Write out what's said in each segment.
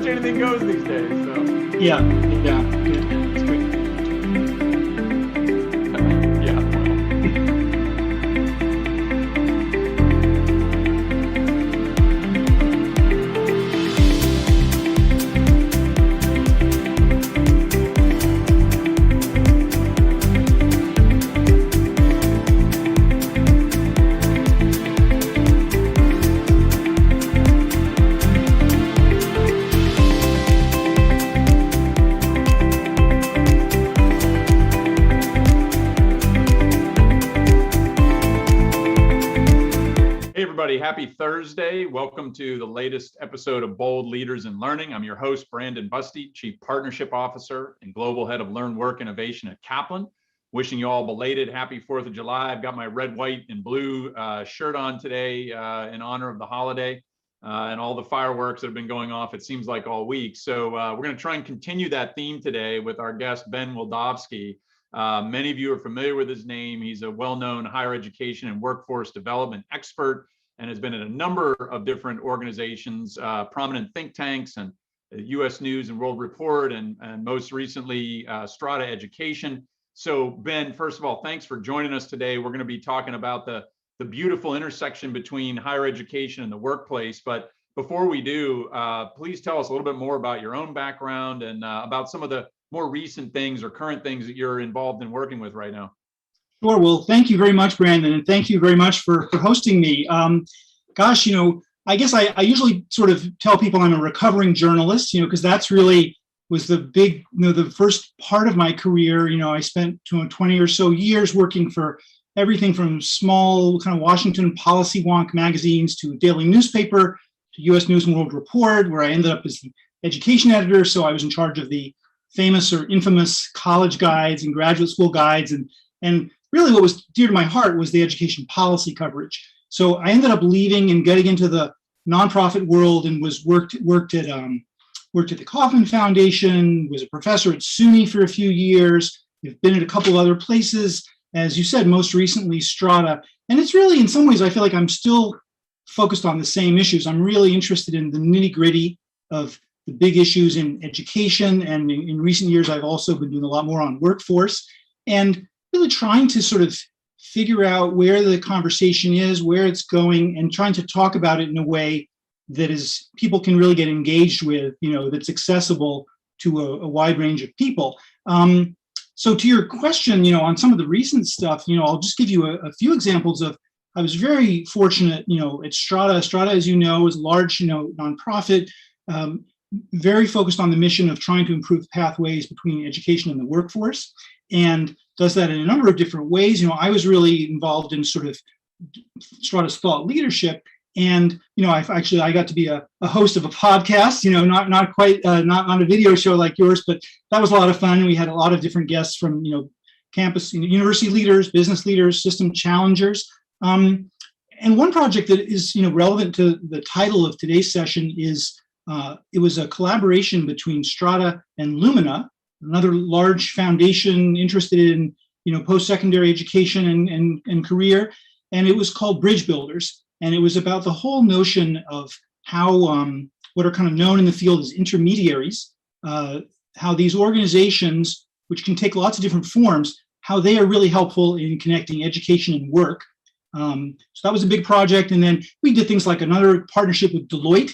Anything goes these days. So. Yeah. It's great. Yeah. Well. Happy Thursday. Welcome to the latest episode of Bold Leaders in Learning. I'm your host, Brandon Busteed, Chief Partnership Officer and Global Head of Learn, Work, Innovation at Kaplan. Wishing you all belated happy 4th of July. I've got my red, white, and blue shirt on today in honor of the holiday and all the fireworks that have been going off, it seems like all week. So we're going to try and continue that theme today with our guest, Ben Wildavsky. Many of you are familiar with his name. He's a well-known higher education and workforce development expert, and has been in a number of different organizations, prominent think tanks, and U.S. News and World Report, and most recently, Strada Education. So, Ben, first of all, thanks for joining us today. We're going to be talking about the beautiful intersection between higher education and the workplace. But before we do, please tell us a little bit more about your own background and about some of the more recent things or current things that you're involved in working with right now. Sure. Well, thank you very much, Brandon, and thank you very much for hosting me. Gosh, I guess I usually sort of tell people I'm a recovering journalist, because that's really was the big, the first part of my career. I spent 20 or so years working for everything from small kind of Washington policy wonk magazines to a daily newspaper to U.S. News and World Report, where I ended up as the education editor. So I was in charge of the famous or infamous college guides and graduate school guides, and really what was dear to my heart was the education policy coverage. So I ended up leaving and getting into the nonprofit world and worked at the Kaplan Foundation, was a professor at SUNY for a few years. I've been at a couple other places, as you said, most recently Strada. And it's really, in some ways, I feel like I'm still focused on the same issues. I'm really interested in the nitty-gritty of the big issues in education. And in recent years, I've also been doing a lot more on workforce and really trying to sort of figure out where the conversation is, where it's going, and trying to talk about it in a way that is people can really get engaged with, that's accessible to a wide range of people. So to your question, on some of the recent stuff, I'll just give you a few examples of, I was very fortunate, at Strada. Strada, as you know, is a large, nonprofit, very focused on the mission of trying to improve pathways between education and the workforce, and does that in a number of different ways. I was really involved in sort of Strada's thought leadership, and I got to be a host of a podcast. Not quite not on a video show like yours, but that was a lot of fun. We had a lot of different guests from campus, university leaders, business leaders, system challengers. And one project that is relevant to the title of today's session is it was a collaboration between Strada and Lumina, another large foundation interested in post-secondary education and career, and it was called Bridge Builders, and it was about the whole notion of how what are kind of known in the field as intermediaries, how these organizations, which can take lots of different forms, how they are really helpful in connecting education and work. So that was a big project, and then we did things like another partnership with Deloitte.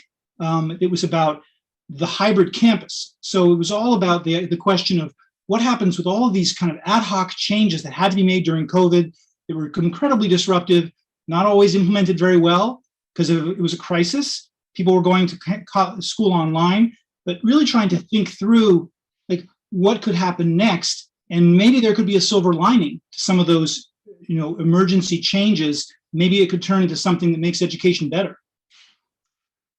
It was about the hybrid campus. So it was all about the question of what happens with all of these kind of ad hoc changes that had to be made during COVID. They were incredibly disruptive, not always implemented very well because it was a crisis. People were going to school online, but really trying to think through like what could happen next. And maybe there could be a silver lining to some of those, emergency changes. Maybe it could turn into something that makes education better.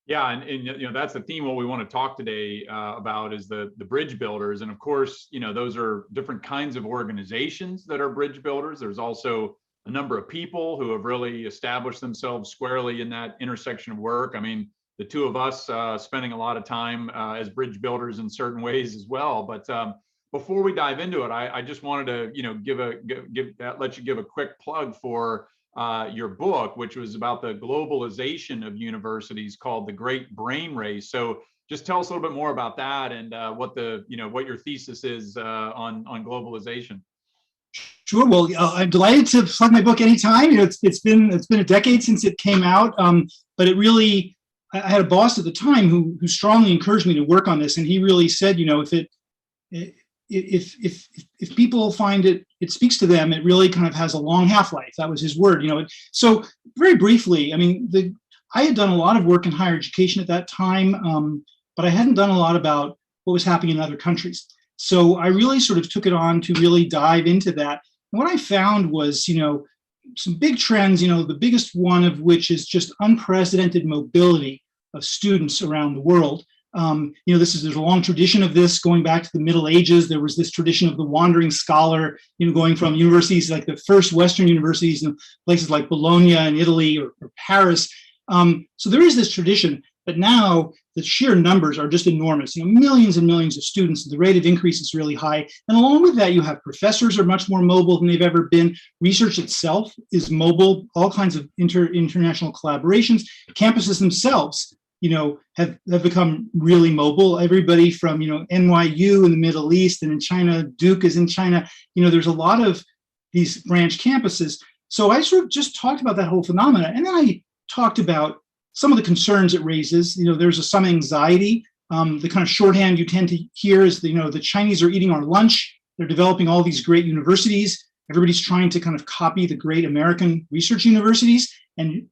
Yeah, and that's the theme. What we want to talk today about is the bridge builders, and of course, those are different kinds of organizations that are bridge builders. There's also a number of people who have really established themselves squarely in that intersection of work. I mean, the two of us spending a lot of time as bridge builders in certain ways as well. But before we dive into it, I just wanted to let you give a quick plug for your book, which was about the globalization of universities, called The Great Brain Race. So just tell us a little bit more about that and what your thesis is on globalization. Sure. Well, I'm delighted to plug my book anytime. It's been a decade since it came out, but it really, I had a boss at the time who strongly encouraged me to work on this, and he really said, if people find it speaks to them, it really kind of has a long half-life. That was his word. So very briefly, I mean, I had done a lot of work in higher education at that time, but I hadn't done a lot about what was happening in other countries. So I really sort of took it on to really dive into that. And what I found was, some big trends, the biggest one of which is just unprecedented mobility of students around the world. There's a long tradition of this going back to the Middle Ages. There was this tradition of the wandering scholar, going from universities like the first Western universities in places like Bologna in Italy or Paris. So there is this tradition, but now the sheer numbers are just enormous. Millions and millions of students. The rate of increase is really high. And along with that, you have professors are much more mobile than they've ever been. Research itself is mobile. All kinds of international collaborations. Campuses themselves, have become really mobile. Everybody from, NYU in the Middle East and in China, Duke is in China. There's a lot of these branch campuses. So I sort of just talked about that whole phenomena. And then I talked about some of the concerns it raises. There's some anxiety. The kind of shorthand you tend to hear is, the Chinese are eating our lunch. They're developing all these great universities. Everybody's trying to kind of copy the great American research universities. And,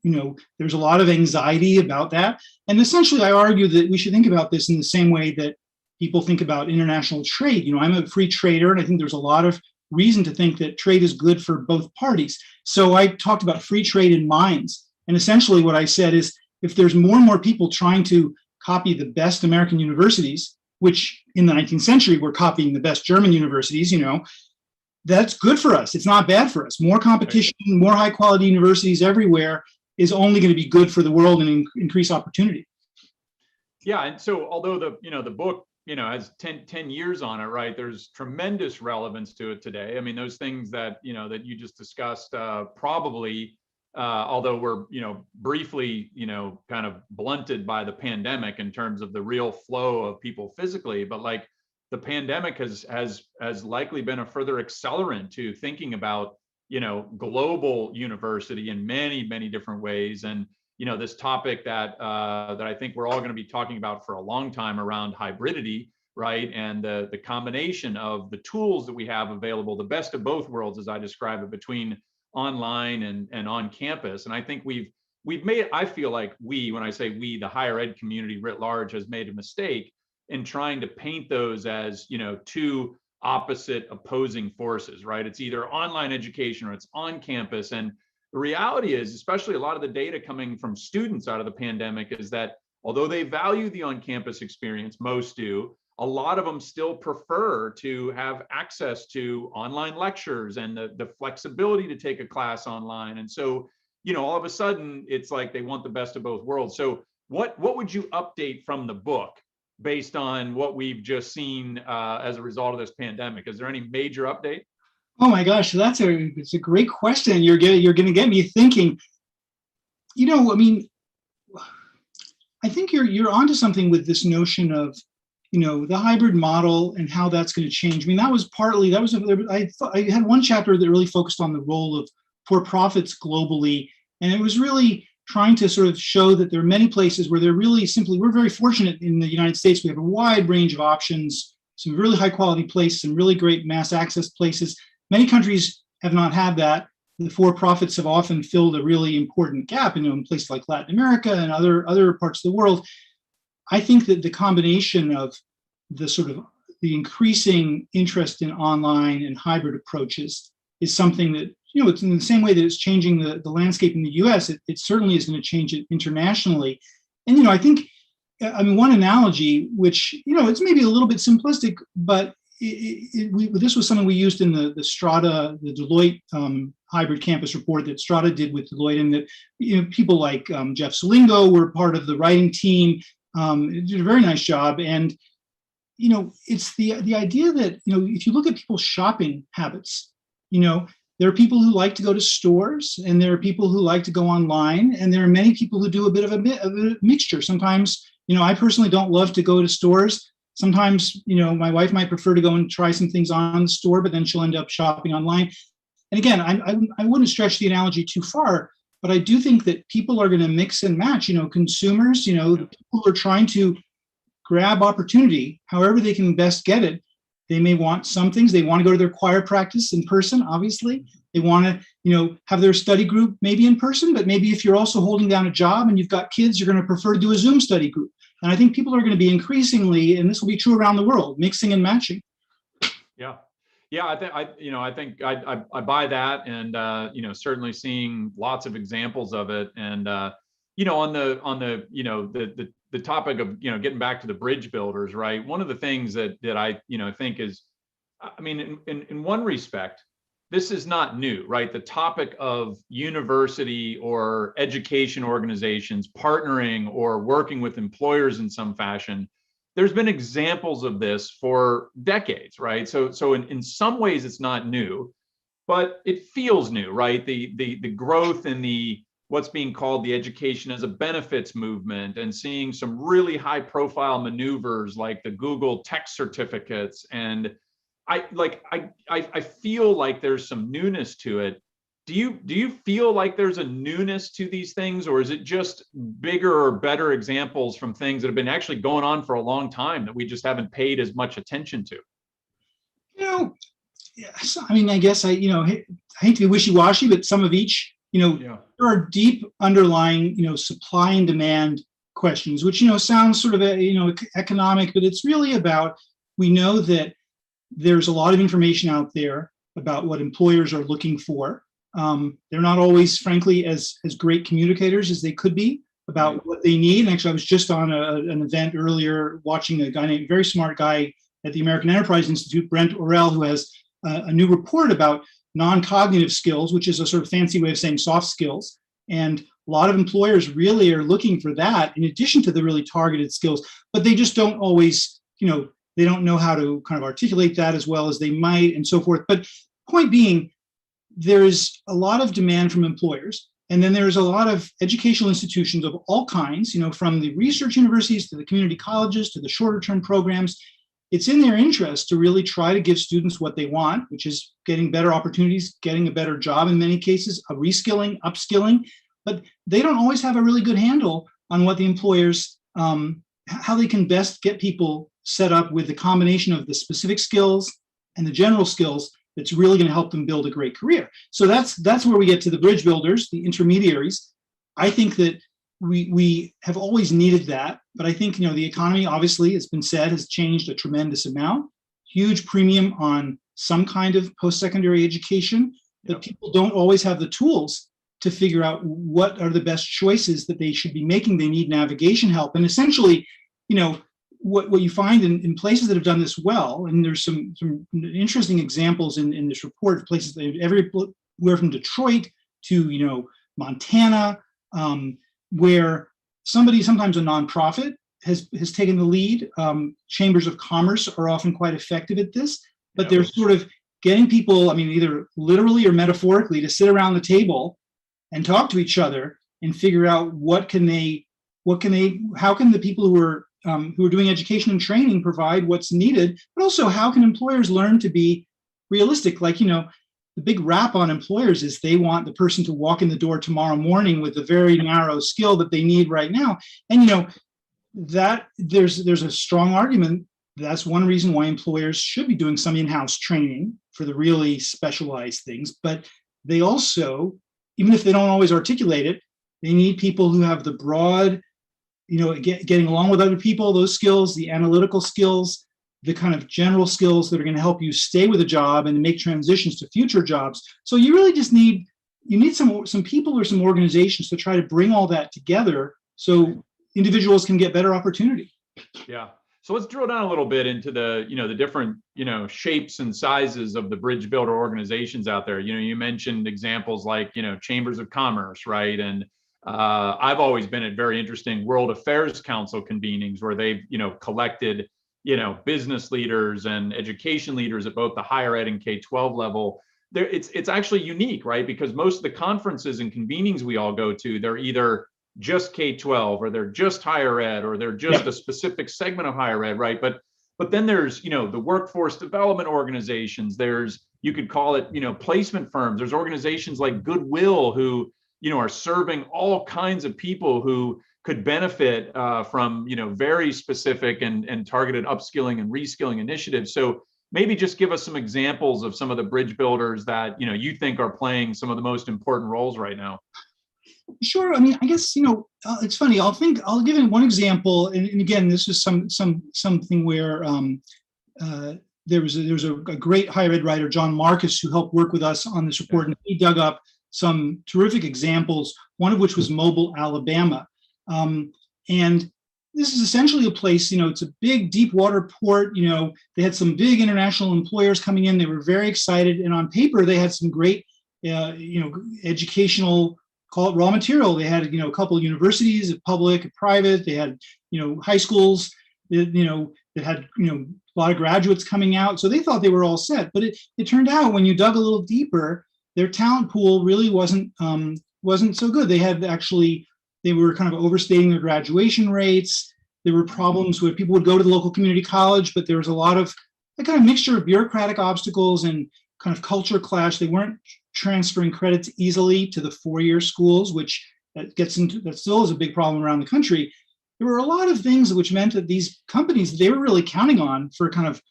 there's a lot of anxiety about that. And essentially, I argue that we should think about this in the same way that people think about international trade. I'm a free trader, and I think there's a lot of reason to think that trade is good for both parties. So I talked about free trade in minds. And essentially what I said is, if there's more and more people trying to copy the best American universities, which in the 19th century were copying the best German universities, that's good for us. It's not bad for us. More competition, more high quality universities everywhere is only going to be good for the world and increase opportunity. Yeah. And so although the book, has 10 years on it, right, there's tremendous relevance to it today. I mean, those things that, that you just discussed, probably, although we're, briefly, kind of blunted by the pandemic in terms of the real flow of people physically, but like the pandemic has likely been a further accelerant to thinking about, global university in many, many different ways. And, this topic that I think we're all going to be talking about for a long time around hybridity, right? And the combination of the tools that we have available, the best of both worlds, as I describe it, between online and on campus. And I think we've made, I feel like when I say we, the higher ed community writ large has made a mistake in trying to paint those as, two opposite opposing forces, right? It's either online education or it's on campus. And the reality is, especially a lot of the data coming from students out of the pandemic, is that although they value the on-campus experience, most do, a lot of them still prefer to have access to online lectures and the flexibility to take a class online. And so, all of a sudden, it's like they want the best of both worlds. So what would you update from the book based on what we've just seen as a result of this pandemic? Is there any major update? Oh my gosh, it's a great question. You're going to get me thinking. I mean, I think you're onto something with this notion of, the hybrid model and how that's going to change. I mean, I had one chapter that really focused on the role of for-profits globally, and it was really trying to sort of show that there are many places where we're very fortunate in the United States. We have a wide range of options, some really high quality places, some really great mass access places. Many countries have not had that. The for-profits have often filled a really important gap, in places like Latin America and other parts of the world. I think that the combination of the increasing interest in online and hybrid approaches is something that, it's in the same way that it's changing the landscape in the US, it certainly is going to change it internationally. And, I think, one analogy, which, it's maybe a little bit simplistic, but this was something we used in the Deloitte hybrid campus report that Strada did with Deloitte, and that, people like Jeff Salingo were part of the writing team. Did a very nice job. And, it's the idea that, if you look at people's shopping habits, there are people who like to go to stores, and there are people who like to go online, and there are many people who do a bit of a mixture. Sometimes I personally don't love to go to stores. Sometimes, my wife might prefer to go and try some things on the store, but then she'll end up shopping online. And again, I wouldn't stretch the analogy too far, but I do think that people are going to mix and match, consumers, the people who are trying to grab opportunity, however they can best get it. They may want some things. They want to go to their choir practice in person, obviously. They want to, have their study group maybe in person, but maybe if you're also holding down a job and you've got kids, you're going to prefer to do a Zoom study group. And I think people are going to be increasingly, and this will be true around the world, mixing and matching. Yeah. Yeah, I think I buy that, and certainly seeing lots of examples of it, and on the topic of getting back to the bridge builders, right? One of the things that I think is, in one respect, this is not new, right? The topic of university or education organizations partnering or working with employers in some fashion, there's been examples of this for decades, right? So in some ways it's not new, but it feels new, right? The growth in the what's being called the education as a benefits movement, and seeing some really high profile maneuvers like the Google tech certificates. And I feel like there's some newness to it. Do you feel like there's a newness to these things, or is it just bigger or better examples from things that have been actually going on for a long time that we just haven't paid as much attention to? Yes, I guess I hate to be wishy-washy, but some of each, there are deep underlying, supply and demand questions, which, sounds sort of, economic, but it's really about, we know that there's a lot of information out there about what employers are looking for. They're not always, frankly, as great communicators as they could be about what they need. And actually, I was just on an event earlier watching a very smart guy at the American Enterprise Institute, Brent Orell, who has a new report about non-cognitive skills, which is a sort of fancy way of saying soft skills. And a lot of employers really are looking for that in addition to the really targeted skills, but they just don't always, they don't know how to kind of articulate that as well as they might, and so forth. But point being, there's a lot of demand from employers, and then there's a lot of educational institutions of all kinds, from the research universities to the community colleges to the shorter term programs. It's in their interest to really try to give students what they want, which is getting better opportunities, getting a better job in many cases, a reskilling, upskilling, but they don't always have a really good handle on what the employers, how they can best get people set up with the combination of the specific skills and the general skills that's really going to help them build a great career. So that's where we get to the bridge builders, the intermediaries. I think that we have always needed that, but I think the economy, obviously, it's been said, has changed a tremendous amount. Huge premium on some kind of post-secondary education, but people don't always have the tools to figure out what are the best choices that they should be making. They need navigation help, and essentially, what you find in places that have done this well, and there's some interesting examples in this report, places everywhere from Detroit to Montana, where somebody, sometimes a nonprofit, has taken the lead. Chambers of commerce are often quite effective at this, but they're sort of getting people, either literally or metaphorically, to sit around the table and talk to each other and figure out how can the people who are doing education and training provide what's needed, but also how can employers learn to be realistic? The big rap on employers is they want the person to walk in the door tomorrow morning with a very narrow skill that they need right now. And that there's a strong argument. That's one reason why employers should be doing some in-house training for the really specialized things. But they also, even if they don't always articulate it, they need people who have the broad, getting along with other people, those skills, the analytical skills, the kind of general skills that are going to help you stay with a job and make transitions to future jobs. So you really just need some people or some organizations to try to bring all that together so individuals can get better opportunity. Yeah. So let's drill down a little bit into the different, shapes and sizes of the bridge builder organizations out there. You mentioned examples like, chambers of commerce, right? And I've always been at very interesting World Affairs Council convenings where they've, collected, business leaders and education leaders at both the higher ed and K-12 level. It's actually unique, right? Because most of the conferences and convenings we all go to, they're either just K-12, or they're just higher ed, or they're just a specific segment of higher ed, right? But then there's, the workforce development organizations. There's, you could call it, placement firms. There's organizations like Goodwill who, are serving all kinds of people who could benefit from, very specific and targeted upskilling and reskilling initiatives. So maybe just give us some examples of some of the bridge builders that, you think are playing some of the most important roles right now. Sure. I mean, I guess, it's funny. I'll give you one example. And again, this is something where there was a great higher ed writer, John Marcus, who helped work with us on this report. And he dug up some terrific examples, one of which was Mobile, Alabama. And this is essentially a place, it's a big deep water port. They had some big international employers coming in. They were very excited. And on paper, they had some great, educational, call it raw material. They had, a couple of universities, public, private. They had, high schools, that had, a lot of graduates coming out. So they thought they were all set. But it turned out when you dug a little deeper, their talent pool really wasn't so good. They were kind of overstating their graduation rates. There were problems where people would go to the local community college, but there was a lot of a kind of mixture of bureaucratic obstacles and kind of culture clash. They weren't transferring credits easily to the four-year schools, which that still is a big problem around the country. There were a lot of things which meant that these companies they were really counting on for kind of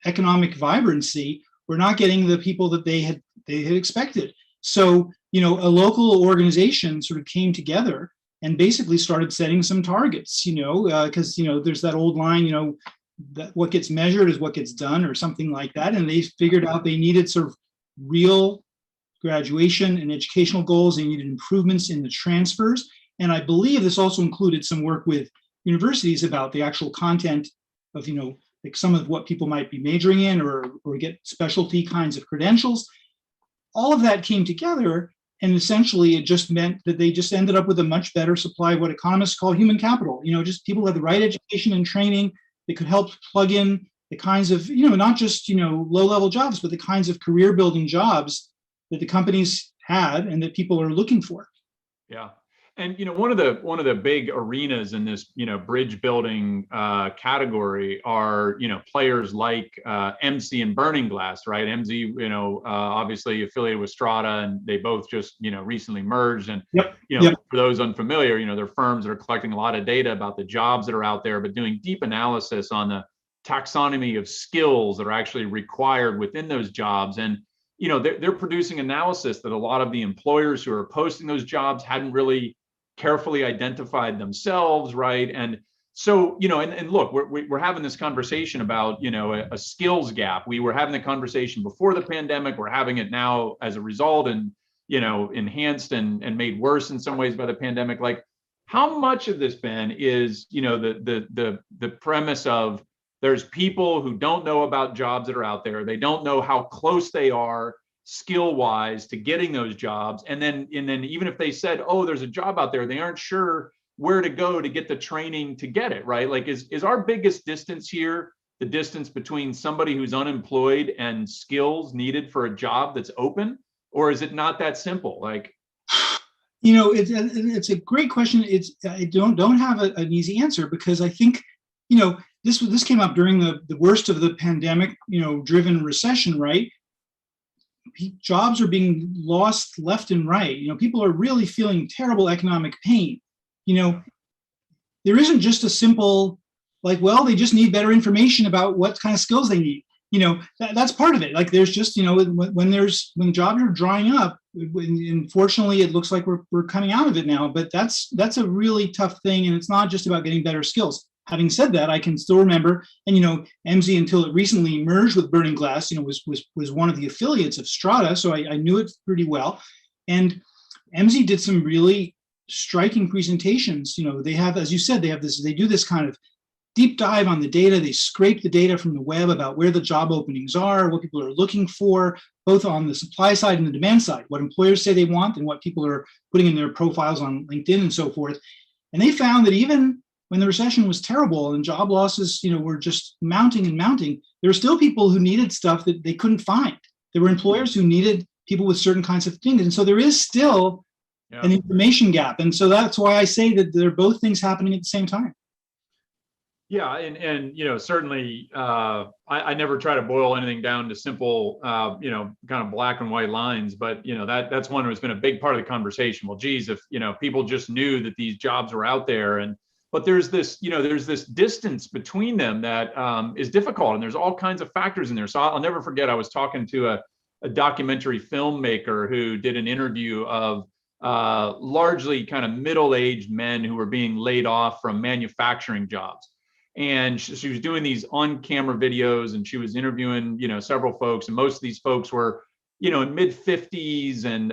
economic vibrancy were not getting the people that they had expected. So, a local organization sort of came together and basically started setting some targets, because, there's that old line, that what gets measured is what gets done or something like that. And they figured out they needed sort of real graduation and educational goals. They needed improvements in the transfers. And I believe this also included some work with universities about the actual content of, like some of what people might be majoring in or get specialty kinds of credentials. All of that came together. And essentially, it just meant that they just ended up with a much better supply of what economists call human capital. Just people who had the right education and training that could help plug in the kinds of, not just, low-level jobs, but the kinds of career-building jobs that the companies had and that people are looking for. Yeah. And, one of the big arenas in this, bridge building category are, players like MC and Burning Glass, right? MC, obviously affiliated with Strada, and they both just, recently merged. And, for those unfamiliar, they're firms that are collecting a lot of data about the jobs that are out there, but doing deep analysis on the taxonomy of skills that are actually required within those jobs. And, they're producing analysis that a lot of the employers who are posting those jobs hadn't really carefully identified themselves, right? And so, and look, we're having this conversation about, a skills gap. We were having the conversation before the pandemic. We're having it now as a result, and, enhanced and made worse in some ways by the pandemic. Like, how much of this, Ben, is, the premise of there's people who don't know about jobs that are out there. They don't know how close they are skill-wise to getting those jobs. And then even if they said, oh, there's a job out there, they aren't sure where to go to get the training to get it, right? Like, is our biggest distance here the distance between somebody who's unemployed and skills needed for a job that's open? Or is it not that simple? Like, it's a great question. I don't have an easy answer, because I think, this came up during the worst of the pandemic, driven recession, right? Jobs are being lost left and right. People are really feeling terrible economic pain. There isn't just a simple, like, well, they just need better information about what kind of skills they need. That's part of it. Like, there's just, when jobs are drying up, unfortunately, it looks like we're coming out of it now, but that's a really tough thing. And it's not just about getting better skills. Having said that, I can still remember, and MZ, until it recently merged with Burning Glass, was one of the affiliates of Strada, so I knew it pretty well. And MZ did some really striking presentations. They have, as you said, they do this kind of deep dive on the data. They scrape the data from the web about where the job openings are, what people are looking for, both on the supply side and the demand side, what employers say they want and what people are putting in their profiles on LinkedIn and so forth. And they found that even when the recession was terrible and job losses, were just mounting and mounting, there were still people who needed stuff that they couldn't find. There were employers who needed people with certain kinds of things. And so there is still an information gap. And so that's why I say that there are both things happening at the same time. Yeah, and certainly, I never try to boil anything down to simple, kind of black and white lines. But that's one that's been a big part of the conversation. Well, geez, if people just knew that these jobs were out there, but there's this distance between them that is difficult, and there's all kinds of factors in there. So I'll never forget, I was talking to a documentary filmmaker who did an interview of largely kind of middle-aged men who were being laid off from manufacturing jobs. And she was doing these on-camera videos, and she was interviewing, several folks, and most of these folks were, in mid-50s and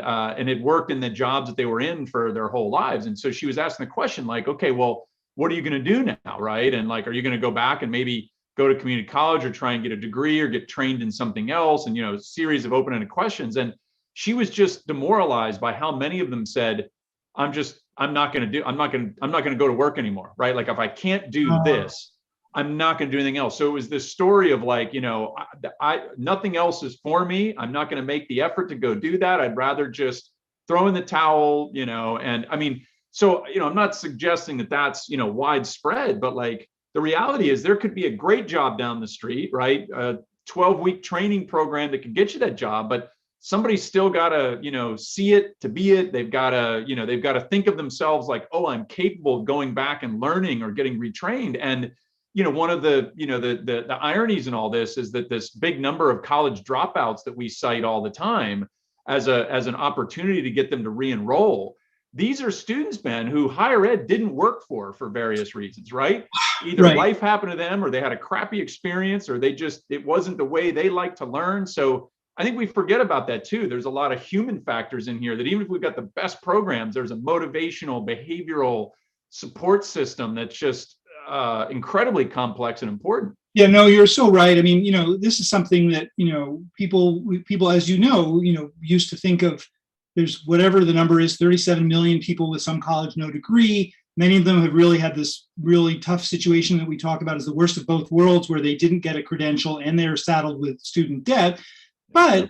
had worked in the jobs that they were in for their whole lives. And so she was asking the question, like, okay, well, what are you going to do now, right? And like, are you going to go back and maybe go to community college or try and get a degree or get trained in something else? And a series of open-ended questions. And she was just demoralized by how many of them said, I'm not going to go to work anymore, right? Like, if I can't do this, I'm not going to do anything else. So it was this story of like, nothing else is for me. I'm not going to make the effort to go do that. I'd rather just throw in the towel, and I mean, so, I'm not suggesting that that's, widespread, but like the reality is there could be a great job down the street, right? A 12-week training program that could get you that job, but somebody's still got to, see it to be it. They've got to think of themselves like, oh, I'm capable of going back and learning or getting retrained. And one of the ironies in all this is that this big number of college dropouts that we cite all the time as an opportunity to get them to re-enroll, these are students, Ben, who higher ed didn't work for various reasons, right? Either life happened to them, or they had a crappy experience, or it wasn't the way they like to learn. So I think we forget about that too. There's a lot of human factors in here that even if we've got the best programs, there's a motivational, behavioral support system that's just incredibly complex and important. Yeah, no, you're so right. I mean, this is something that, people, as used to think of, there's whatever the number is, 37 million people with some college, no degree. Many of them have really had this really tough situation that we talk about as the worst of both worlds, where they didn't get a credential and they're saddled with student debt. But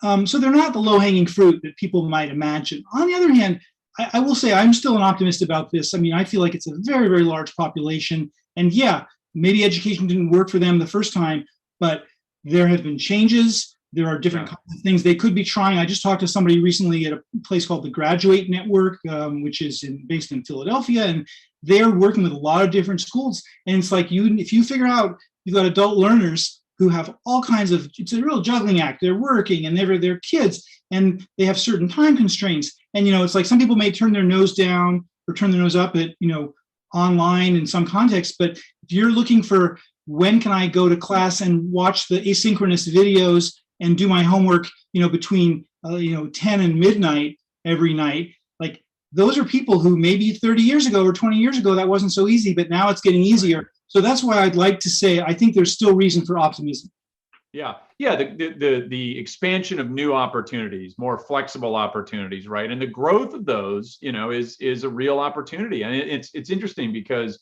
so they're not the low-hanging fruit that people might imagine. On the other hand, I will say I'm still an optimist about this. I mean, I feel like it's a very, very large population. And yeah, maybe education didn't work for them the first time, but there have been changes. There are different kinds of things they could be trying. I just talked to somebody recently at a place called the Graduate Network, which is based in Philadelphia, and they're working with a lot of different schools. And it's like, if you figure out you've got adult learners who have all kinds of, it's a real juggling act. They're working and they're kids, and they have certain time constraints. And, it's like some people may turn their nose down or turn their nose up at, online in some contexts. But if you're looking for when can I go to class and watch the asynchronous videos and do my homework, between 10 and midnight every night, like those are people who maybe 30 years ago or 20 years ago that wasn't so easy, but now it's getting easier. So that's why I'd like to say I think there's still reason for optimism. Yeah. The expansion of new opportunities, more flexible opportunities, right? And the growth of those, is a real opportunity. And it's interesting because,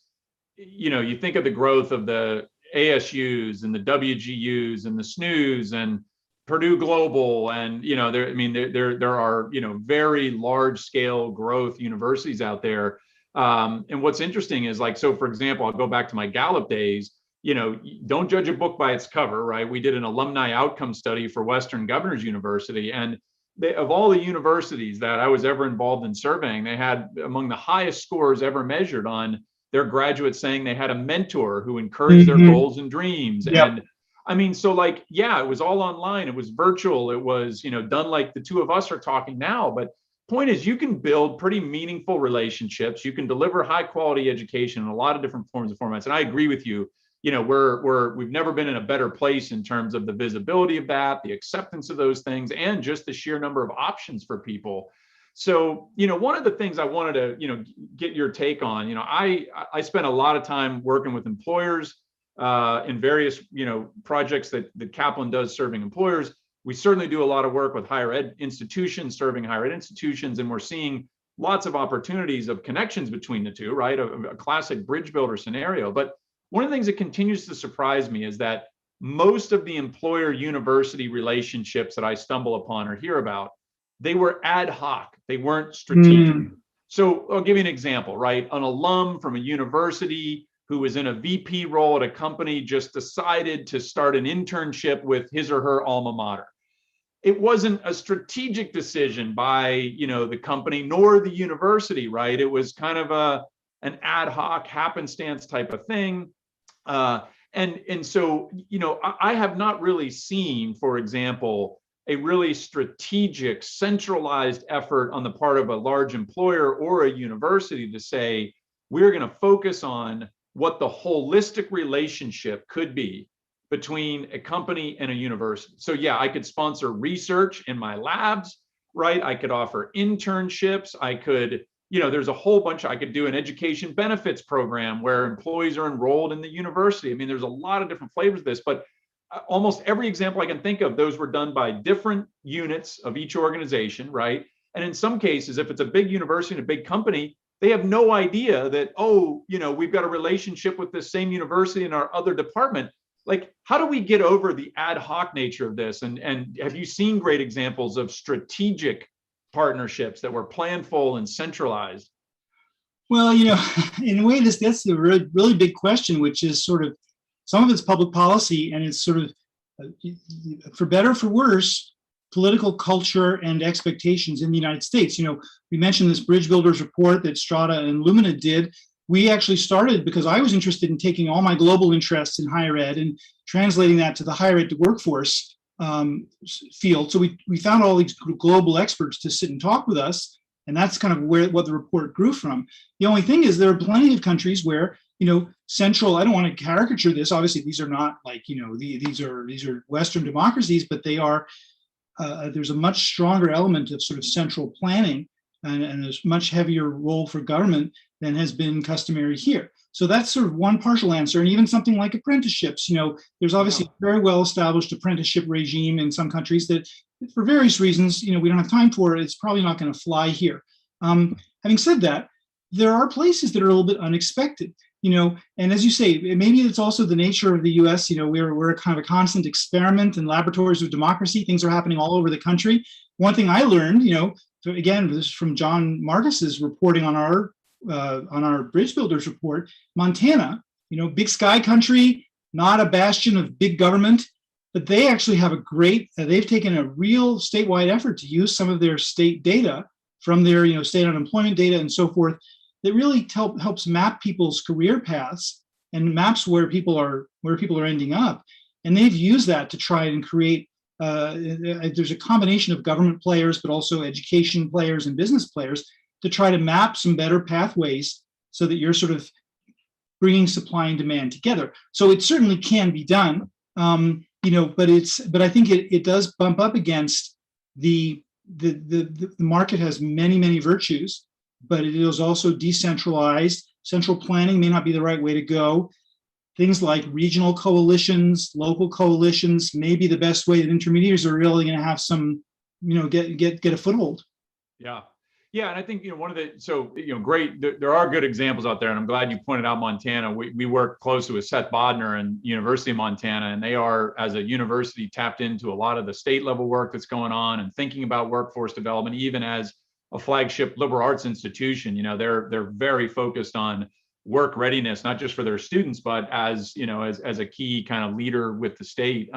you think of the growth of the ASUs and the WGUs and the SNUs and Purdue Global, and there are very large scale growth universities out there. And what's interesting is, like, so for example, I'll go back to my Gallup days. Don't judge a book by its cover, right? We did an alumni outcome study for Western Governors University, and of all the universities that I was ever involved in surveying, they had among the highest scores ever measured on their graduates saying they had a mentor who encouraged their goals and dreams. Yep. And I mean, so like, yeah, it was all online, it was virtual, it was, done like the two of us are talking now. But point is, you can build pretty meaningful relationships. You can deliver high quality education in a lot of different forms and formats. And I agree with you. We've never been in a better place in terms of the visibility of that, the acceptance of those things, and just the sheer number of options for people. So, one of the things I wanted to, get your take on, I spent a lot of time working with employers in various, projects that Kaplan does serving employers. We certainly do a lot of work with higher ed institutions, serving higher ed institutions, and we're seeing lots of opportunities of connections between the two, right? A classic bridge builder scenario. But one of the things that continues to surprise me is that most of the employer-university relationships that I stumble upon or hear about they were ad hoc. They weren't strategic. So I'll give you an example, right? An alum from a university who was in a VP role at a company just decided to start an internship with his or her alma mater. It wasn't a strategic decision by, the company nor the university, right? It was kind of an ad hoc happenstance type of thing. And so, I have not really seen, for example, a really strategic, centralized effort on the part of a large employer or a university to say, we're going to focus on what the holistic relationship could be between a company and a university. So yeah, I could sponsor research in my labs, right? I could offer internships. I could, there's a whole bunch. I could do an education benefits program where employees are enrolled in the university. I mean, there's a lot of different flavors of this, but almost every example I can think of, those were done by different units of each organization, right? And in some cases, if it's a big university and a big company, they have no idea that, we've got a relationship with this same university in our other department. Like, how do we get over the ad hoc nature of this? And have you seen great examples of strategic partnerships that were planful and centralized? Well, in a way, that's the really, really big question, which is sort of, some of it's public policy, and it's sort of, for better or for worse, political culture and expectations in the United States. We mentioned this Bridge Builders report that Strada and Lumina did. We actually started because I was interested in taking all my global interests in higher ed and translating that to the higher ed to workforce field. So we found all these global experts to sit and talk with us, and that's kind of what the report grew from. The only thing is, there are plenty of countries where central, I don't want to caricature this. Obviously, these are not like, these are Western democracies, but they are, there's a much stronger element of sort of central planning and a much heavier role for government than has been customary here. So that's sort of one partial answer. And even something like apprenticeships, there's obviously a very well-established apprenticeship regime in some countries that, for various reasons, we don't have time for it. It's probably not going to fly here. Having said that, there are places that are a little bit unexpected. And as you say, maybe it's also the nature of the US, we're a kind of a constant experiment in laboratories of democracy. Things are happening all over the country. One thing I learned, again, this is from John Marcus's reporting on our Bridge Builders report, Montana, big sky country, not a bastion of big government, but they actually have they've taken a real statewide effort to use some of their state data from their, state unemployment data and so forth, that really helps map people's career paths and maps where people are ending up. And they've used that to try and create, there's a combination of government players, but also education players and business players to try to map some better pathways so that you're sort of bringing supply and demand together. So it certainly can be done, but I think it does bump up against the market has many, many virtues, but it is also decentralized. Central planning may not be the right way to go. Things like regional coalitions, local coalitions may be the best way that intermediaries are really going to have some, get a foothold. Yeah. Yeah. And I think, great. There are good examples out there. And I'm glad you pointed out Montana. We work closely with Seth Bodner and University of Montana, and they are, as a university, tapped into a lot of the state level work that's going on and thinking about workforce development, even as a flagship liberal arts institution. They're very focused on work readiness, not just for their students, but as a key kind of leader with the state.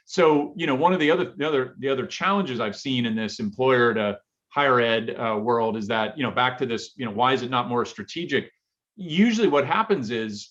So one of the other challenges I've seen in this employer to higher ed world is that, back to this, why is it not more strategic? Usually what happens is,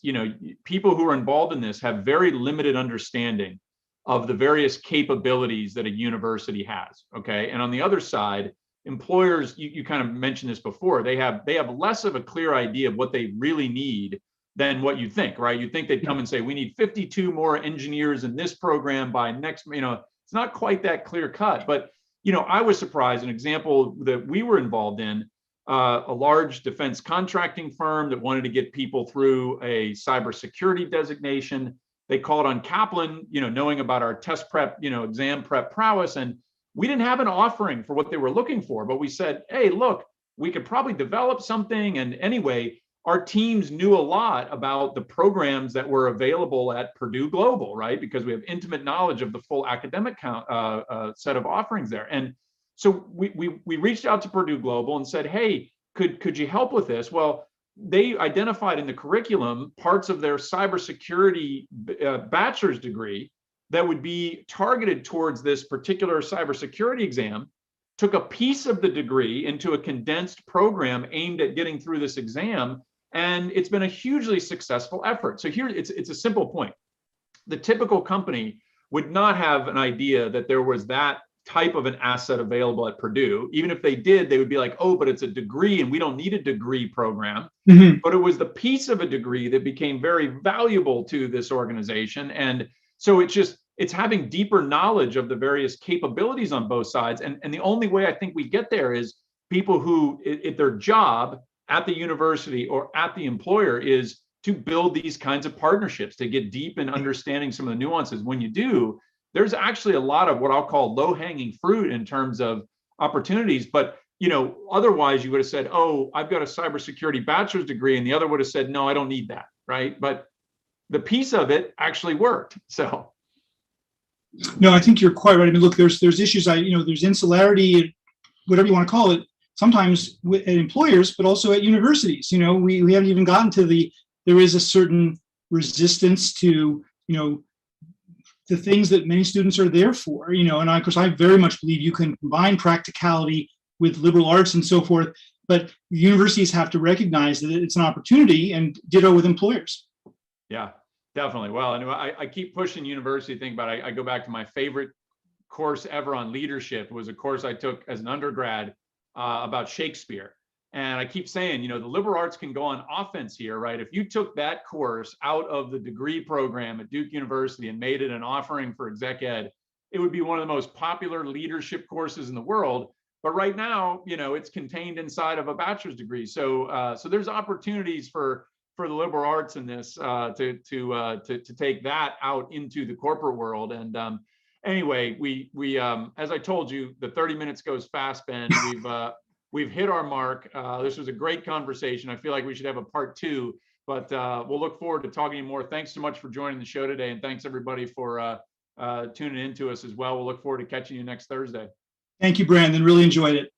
people who are involved in this have very limited understanding of the various capabilities that a university has. Okay. And on the other side, employers, you kind of mentioned this before, they have less of a clear idea of what they really need than what you think, right? You think they'd come and say, we need 52 more engineers in this program by next, it's not quite that clear cut. But, I was surprised. An example that we were involved in, a large defense contracting firm that wanted to get people through a cybersecurity designation. They called on Kaplan, knowing about our test prep, exam prep prowess. And we didn't have an offering for what they were looking for, but we said, hey, look, we could probably develop something. And anyway, our teams knew a lot about the programs that were available at Purdue Global, right? Because we have intimate knowledge of the full academic set of offerings there. And So we reached out to Purdue Global and said, hey, could you help with this? Well, they identified in the curriculum parts of their cybersecurity bachelor's degree that would be targeted towards this particular cybersecurity exam, took a piece of the degree into a condensed program aimed at getting through this exam. And it's been a hugely successful effort. So here, it's a simple point. The typical company would not have an idea that there was that type of an asset available at Purdue. Even if they did, they would be like, oh, but it's a degree and we don't need a degree program. Mm-hmm. But it was the piece of a degree that became very valuable to this organization. And so it's having deeper knowledge of the various capabilities on both sides. And the only way I think we get there is people who, if their job at the university or at the employer is to build these kinds of partnerships, to get deep in understanding some of the nuances. When you do, there's actually a lot of what I'll call low-hanging fruit in terms of opportunities. But otherwise you would have said, oh, I've got a cybersecurity bachelor's degree, and the other would have said, no, I don't need that, right? But the piece of it actually worked. So. No, I think you're quite right. I mean, look, there's issues. There's insularity, whatever you want to call it, sometimes at employers, but also at universities. We haven't even gotten to there is a certain resistance to, the things that many students are there for, and of course, I very much believe you can combine practicality with liberal arts and so forth, but universities have to recognize that it's an opportunity, and ditto with employers. Yeah, definitely. Well, and I keep pushing university. Think about it. I go back to my favorite course ever on leadership. It was a course I took as an undergrad about Shakespeare. And I keep saying, the liberal arts can go on offense here, right? If you took that course out of the degree program at Duke University and made it an offering for exec ed, it would be one of the most popular leadership courses in the world. But right now, it's contained inside of a bachelor's degree. So there's opportunities for the liberal arts in this to take that out into the corporate world. And anyway, we as I told you, the 30 minutes goes fast, Ben. We've hit our mark. This was a great conversation. I feel like we should have a part 2, but we'll look forward to talking to you more. Thanks so much for joining the show today. And thanks everybody for tuning into us as well. We'll look forward to catching you next Thursday. Thank you, Brandon. Really enjoyed it.